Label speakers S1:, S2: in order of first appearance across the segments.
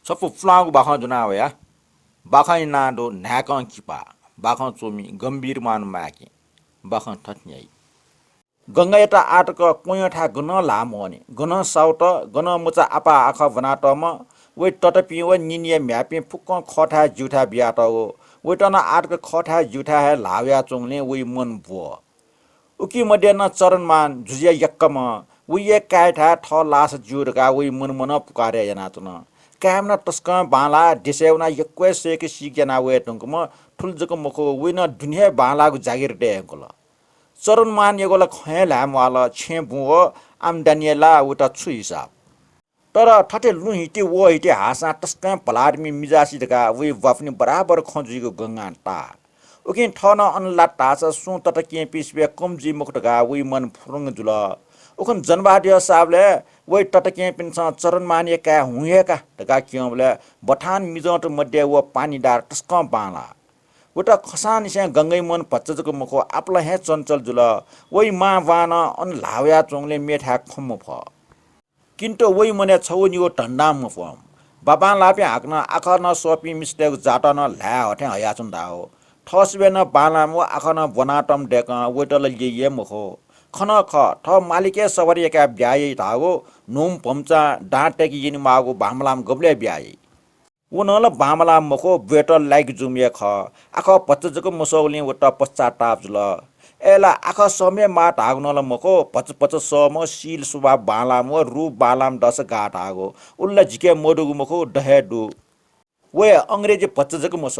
S1: Safu flag bakhan juna ya. Bakhan na do NHAAYAKAN KIPAA. Bakhan chomi Gambhir Man Mayakye. Bakhan thatnyai. Ganga eta atka koyo tha gana lamo ni. Gana sauta gana mucha apa akha vanata ma we tatapi we ninie myapi phukon khotha jutha biata o. We tana atka khotha jutha hai lavya chungle we मन bo. उकी मध्ये न चरणमान जुजिया यक्कमा उये कायठा थ लास जुरका उई मन पुकारे जना तुन कामना तस्क बाला डिसेउना यक्वे सेके सिजना वे टंकम ठुलजक मखो उइन दुनिया बालाको जागिर दे अंकल चरणमान यगोला खय लाम वाला छे बु आमदानिला उता छु हिसाब तर ठटे लु हिटे वो हिटे हासा तस्क पलारमी मिजासी दका उई वफनी बराबर खजुइको गंगा ता उकिन ठन अनला तासा सु तट के पिसबे कमजी मुखटगा उई मन फुरंग जुला उखन जनवादिय साबले वै तट के पिन्छ चरण मानिए का हुएका तका क्यमले बठान मिजट मध्ये व पानीदार तस्क बाला उटा खसान से गंगै मन पच्चजको मुखो आपला हे चञ्चल जुला वै मा वान अन लाव्या चोङले मेठा खम्म फ किन्तो वै मने छौनियो टन्डाम फम बाबा लापे हाक्न आखर न सोपी मिस्टेक जाट न ल्या हटे हयाचुन दाओ ठसबे न बालाम आखन बनाटम डेक वेटल ये मुखो खन ख ठ मालिके सवरिएका ब्याय धागो नोम पम्चा डाँटेकी यिन मागो बामलाम गब्ले ब्याय उनल बामलाम मुखो बेटल लाइक जुमिए ख आख पच्चजको मुसौली उता पश्चाताप जुल एला आख समय मा धागनल मुखो पच सम सील सुबा बालाम रु बालाम दस गाट आगो उल्ला झिके मोडुगु मुखो डहेडु वे अंग्रेजी पच्चजको मुस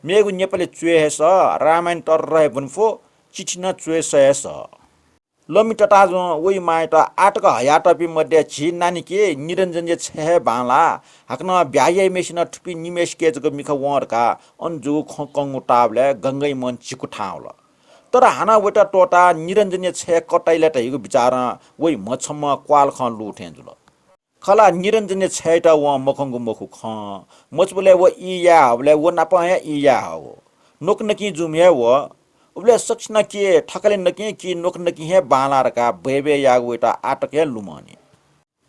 S1: मेगु नेपाली चुए हेस रामायण तर रहे बुनफो चिठिन चुए सहेस लमी टटाजो वही माइत आटक हयाटपी मध्ये छि नानी के निरञ्जन जे छे बाला हकन ब्याये मेसिन ठुपी निमेश केजको मिख वरका अन्जु खकंगु टाबले गंगै मन चिकु ठाउल तर हाना वटा टोटा निरञ्जन छे कटाइले तइको विचार वही मछम क्वाल ख लुठे जुल खला निरञ्जन छैटा व मखंगु मखु ख मचबले व इया हबले व नापहे इया हो नोक नकी जुमे व उबले सक्छन के ठकले नके कि नोक नकी हे बालारका बेबे यागुटा आटके लुमनी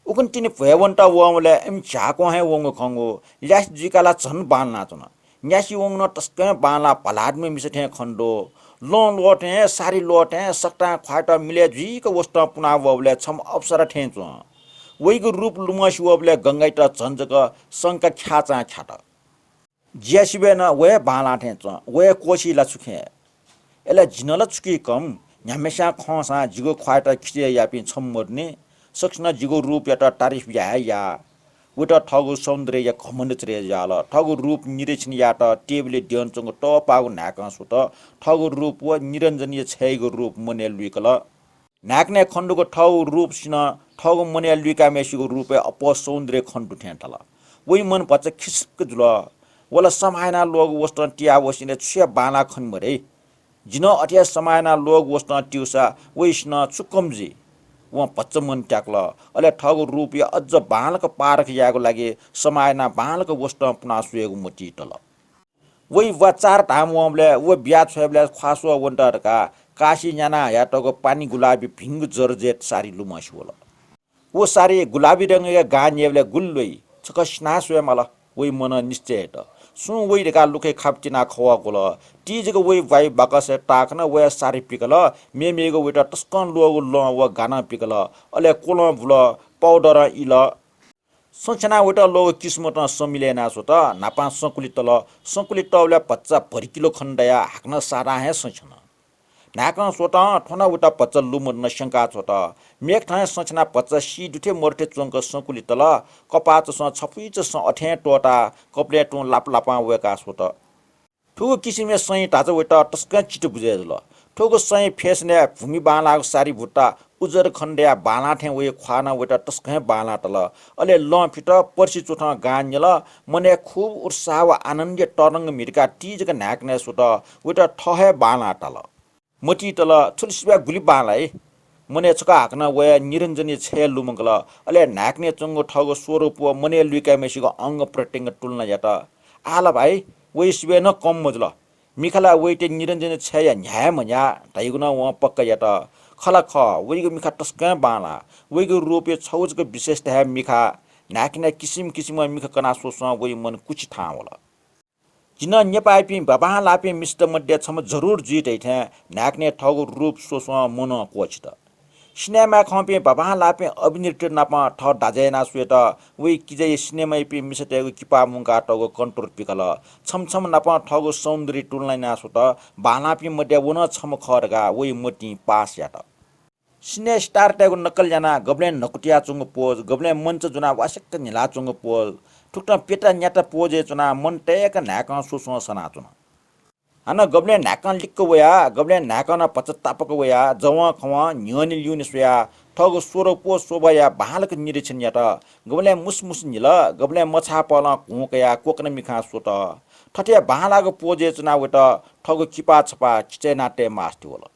S1: उकन तिनी भयवन्टा वमले एम झाको हे वंग खंगो यास जिकाला झन बालना चन न्यासी वंग न तस्के बाला पलादमे मिसथे खण्डो लोन लोटे सारी लोटे सक्टा ख्वाटा मिले जिको वस्त पुना वबले छम अवसर ठेंचो वैको रूप लुमस वबले गंगाइटा झन्जक संका ख्याचा ख्याट ज्यासिबे न वे बाला ठेंचो वे कोशीला सुखे एला जिनला चुकी कम न्यामेसा खसा जिगो ख्वाटा खिचे यापि छम्मर्ने सक्छन जिगो रूप याटा तारिफ या उटा ठगु सौन्दर्य या घमण्ड चरे जाल ठगु रूप निरीक्षण याटा टेबले दियनचंग टपागु नाका सुत ठगु रूप व निरञ्जनीय छैगो रूप मने लुइकल नाकने खण्डुको ठगु रूप सिन ठगु मने लुइका मेसिगो रूप अप सौन्दर्य खण्डु ठेंटल वही मन पच खिस्क जुल वला समायना लोग वस्तन टिया वसिने छ्या बाला खन मरे जिन अटिया समायना लोग वस्तन ट्युसा वइस्न चुकमजी व पच्चमन ट्याक्ल अले ठगु रूप या अझ बालक पारख याको लागि समायना बालक वस्त पुना सुएको मोटी टल वइ व चार धाम वमले व बिया छबले खासो वन्टरका काशी न्याना याटको पानी गुलाबी भिंग जर्जेट सारी लुमस होला वो सारी गुलाबी रंगका गान्येबले गुल्लोइ छकस्ना सुए मला वइ मन निश्चय त सु वइ रेका लुखे खाप्टिना खवा गोल टिजको वइ वाइ बाकस टाकन व सारी पिकल मेमेगो वेटा टस्कन लोगो ल व गाना पिकल अले कोल भुल पाउडर इल सोचना वेटा लोगो किस्मत समिलेना सोत नापा संकुलित तौले 50 किलो खण्डया हाक्न सारा हे सोचना नाका सोत ठना उटा 50 लुम न शंका छोट मेक ठाय सोचना 50 सी दुथे मोर्टे चोंक संकुलित ल कपाच स छफुइच स अठे टोटा कप्लेट लाप लापा वेका सोत ठुगो किसिमे सही टाच वेटा टस्क चिट बुझे ल ठुगो सही फेसने भूमि बाला सारी भुट्टा उजर खण्डया बाला ठे वे ख्वाना वेटा टस्क बाला टल अले ल फिट पर्सी चोठ गान्यल मने खूब उत्साह व आनन्द तरंग मिरका टीजक नाकने सोत वेटा ठहे बाला टल मोटी तल छुलसिबा गुली बालाई मने छका हाक्न व निरञ्जनी छे लुमंगल अले नाकने चंगो ठगो स्वरूप व मने लुइका मेसिको अंग प्रत्यंग तुलना याता आला भाइ वइ सिबे न कम मजल मिखला वइटे निरञ्जनी छे या न्याय मन्या तैगुन व पक्का याता खला ख वइको मिखा टस्क बाला वइको रूपे छौजको विशेषता है मिखा नाकिने किसिम किसिम मिख कना सोस वही मन कुछ था होला जिन नेपापी बाबा लापे मिस्ट मध्य छम जरुर जिट ऐठे नाक्ने ठगु रूप सोस मन कोचित सिनेमा खपे बाबा लापे अभिनेत्री नापा ठ दाजेना सुएट वही किजे सिनेमा पि मिसटेगु किपा मुंगा टगु कन्ट्रोल पिकल छमछम नापा ठगु सौन्दर्य टुलना सुत बालापी मध्य वन छम खरगा वही मोटी पास याट सिने स्टार ट्यागु नक्कल जाना गब्ले नकुटिया चुंग पोज गब्ले मंच जुना वासक्क निला चुंग पोज ठुक्ट पेटा न्याटा पोजे चुना मन टेक नाक सुसु सना चुना हाना गब्ले नाक लिक्क वया गब्ले नाक न पचतापक वया जव खव न्यनि ल्युनि सुया ठगु सोरो पो सोबया बालक निरीक्षण याट गब्ले मुसमुस निल गब्ले मछा पल कुकया कोकन मिखा सोट ठटे बालागु पोजे चुना वट ठगु किपा छपा किचे नाटे मास्टि होला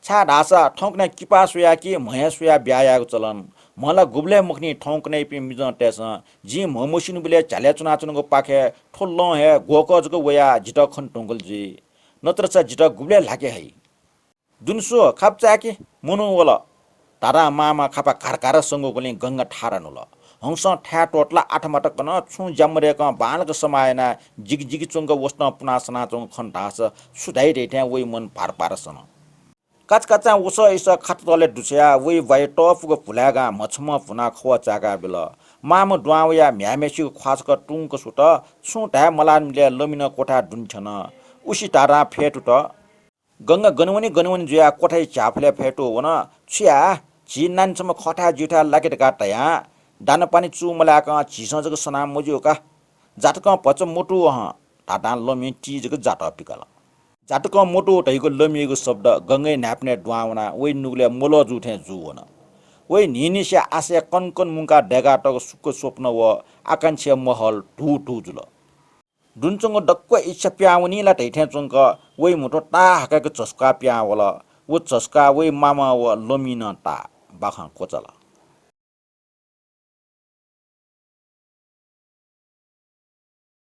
S1: छा ढासा ठौकने किपा सुया कि महे सुया ब्यायाको चलन मला गुब्ले मुखनी ठौकने पि मिज टेस जी ममुसिन बिले चाले चुना चुनको पाखे ठोल्लो हे गोकजको वया जिट खन टोंगल जी नत्र छ जिट गुब्ले लागे है दुनसो खापचा कि मुनु वला तारा मामा खापा कारकार संगोले गंगा ठारा नुल हंस ठ्या टोटला आठ मटक कन छु जमरेक बालक समायना जिग जिग चुंग वस्न पुनासना चुंग खन ढास सुधाइ रेठ्या वइ मन पार पारसन काचकाचा उस इस खात तले दुस्या वही वाइ टफको फुलागा मछम फुना खवा चागा बेल माम दुवावया म्यामेसी ख्वासक टुङको सुट छु ढा मलानले लमिन कोठा दुन्छन उसी तारा फेटुट गंगा गनवनी जुया कोठाइ चाफले फेटो वन छिया झि नानसम खठा जिठा लाकेट काटया दान पानी चु मलाक झिसजक सना मजुका जातक पच मोटु ह टाटा लमि टिजक जाट पिकल जाटक मोटो टैको लमिएको शब्द गंगै नाप्ने डुवाउना वही नुगले मोलो जुठे जुवन वही निनिस्या आशय कनकन मुंका डेगाटक सुक्क स्वप्न व आकांक्षा महल ढु ढु जुल दुनचंग डक्क इच्छा प्याउनी ला टैठे चंग वही मोटो टा हकाको चस्का प्यावला वो चस्का वही मामा व लमिन टा बाखा कोचला